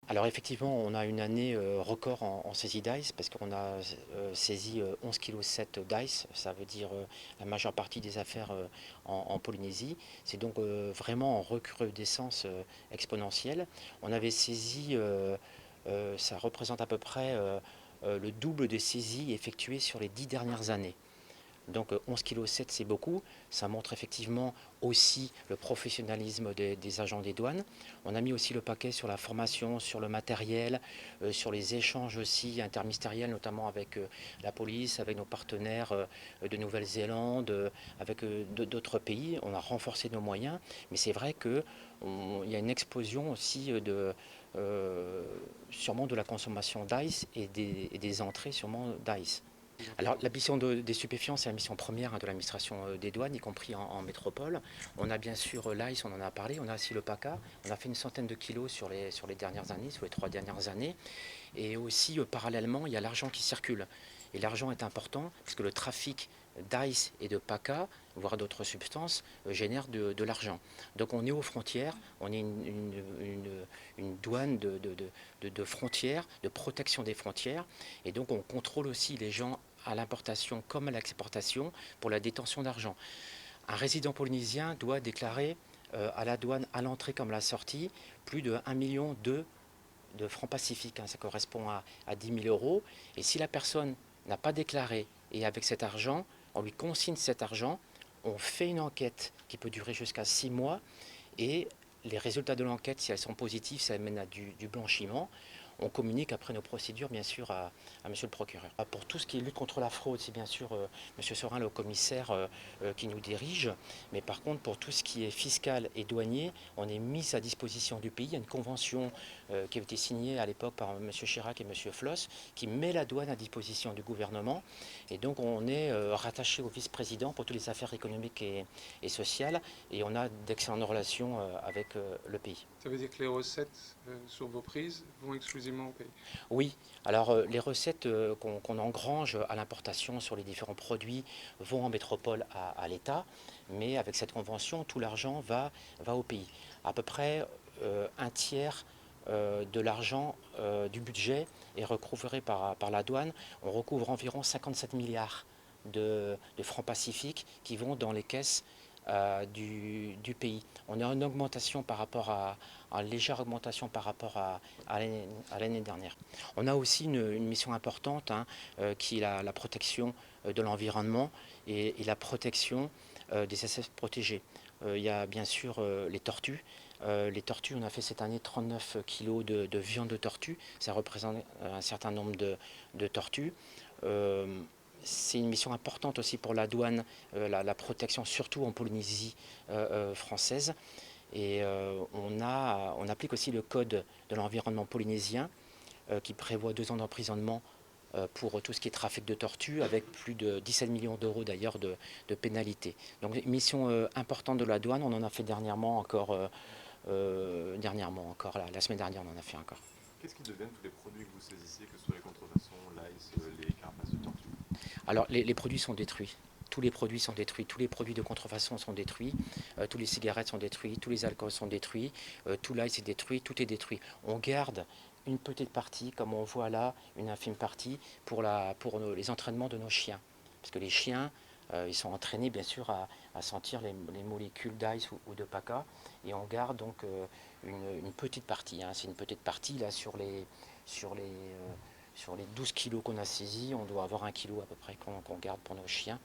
Alors effectivement, on a une année record en saisie d'ice parce qu'on a saisi 11,7 kg d'ice, ça veut dire la majeure partie des affaires en Polynésie. C'est donc vraiment en recrudescence exponentielle. On avait saisi, ça représente à peu près le double des saisies effectuées sur les 10 dernières années. Donc 11,7 kg c'est beaucoup, ça montre effectivement aussi le professionnalisme des agents des douanes. On a mis aussi le paquet sur la formation, sur le matériel, sur les échanges aussi interministériels, notamment avec la police, avec nos partenaires de Nouvelle-Zélande, avec d'autres pays. On a renforcé nos moyens, mais c'est vrai qu'il y a une explosion aussi sûrement de la consommation d'ice et des entrées sûrement d'ice. Alors, la mission des stupéfiants, c'est la mission première de l'administration des douanes, y compris en métropole. On a bien sûr l'ICE, on en a parlé, on a aussi le PACA. On a fait une centaine de kilos sur les dernières années, sur les 3 dernières années. Et aussi, parallèlement, il y a l'argent qui circule. Et l'argent est important parce que le trafic d'ICE et de PACA, voire d'autres substances, génère de l'argent. Donc on est aux frontières, on est une douane de frontières, de protection des frontières. Et donc on contrôle aussi les gens à l'importation comme à l'exportation pour la détention d'argent. Un résident polynésien doit déclarer à la douane, à l'entrée comme à la sortie, plus de 1,2 million de francs pacifiques. Ça correspond à 10 000 euros. Et si la personne n'a pas déclaré et avec cet argent, on lui consigne cet argent, on fait une enquête qui peut durer jusqu'à 6 mois et les résultats de l'enquête, si elles sont positives, ça mène à du blanchiment. On communique après nos procédures, bien sûr, à monsieur le procureur. Pour tout ce qui est lutte contre la fraude, c'est bien sûr monsieur Sorin, le commissaire, qui nous dirige. Mais par contre, pour tout ce qui est fiscal et douanier, on est mis à disposition du pays. Il y a une convention qui a été signée à l'époque par monsieur Chirac et monsieur Floss, qui met la douane à disposition du gouvernement. Et donc, on est rattaché au vice-président pour toutes les affaires économiques et sociales. Et on a d'excellentes relations avec le pays. Ça veut dire que les recettes sur vos prises vont exclusivement au pays. Oui, alors les recettes qu'on engrange à l'importation sur les différents produits vont en métropole à l'État, mais avec cette convention, tout l'argent va au pays. À peu près un tiers de l'argent du budget est recouvré par la douane. On recouvre environ 57 milliards de francs pacifiques qui vont dans les caisses du pays. On est en augmentation par rapport en légère augmentation par rapport à l'année dernière. On a aussi une mission importante qui est la protection de l'environnement et la protection des espèces protégées. Il y a bien sûr les tortues. Les tortues, on a fait cette année 39 kilos de viande de tortue. Ça représente un certain nombre de tortues. C'est une mission importante aussi pour la douane, la protection, surtout en Polynésie française. Et on applique aussi le code de l'environnement polynésien qui prévoit 2 ans d'emprisonnement pour tout ce qui est trafic de tortues, avec plus de 17 millions d'euros d'ailleurs de pénalités. Donc une mission importante de la douane, on en a fait dernièrement encore, la semaine dernière on en a fait encore. Qu'est-ce qui deviennent tous les produits que vous saisissez, que ce soit les contrefaçons, l'ice, les carapaces de tortue? Alors les produits sont détruits. Tous les produits sont détruits, tous les produits de contrefaçon sont détruits, tous les cigarettes sont détruits, tous les alcools sont détruits, tout l'ice est détruit, tout est détruit. On garde une petite partie, comme on voit là, une infime partie, pour les entraînements de nos chiens. Parce que les chiens, ils sont entraînés bien sûr à sentir les molécules d'ice ou de paca, et on garde donc une petite partie. C'est une petite partie là sur les, sur les 12 kilos qu'on a saisis, on doit avoir 1 kilo à peu près qu'on garde pour nos chiens.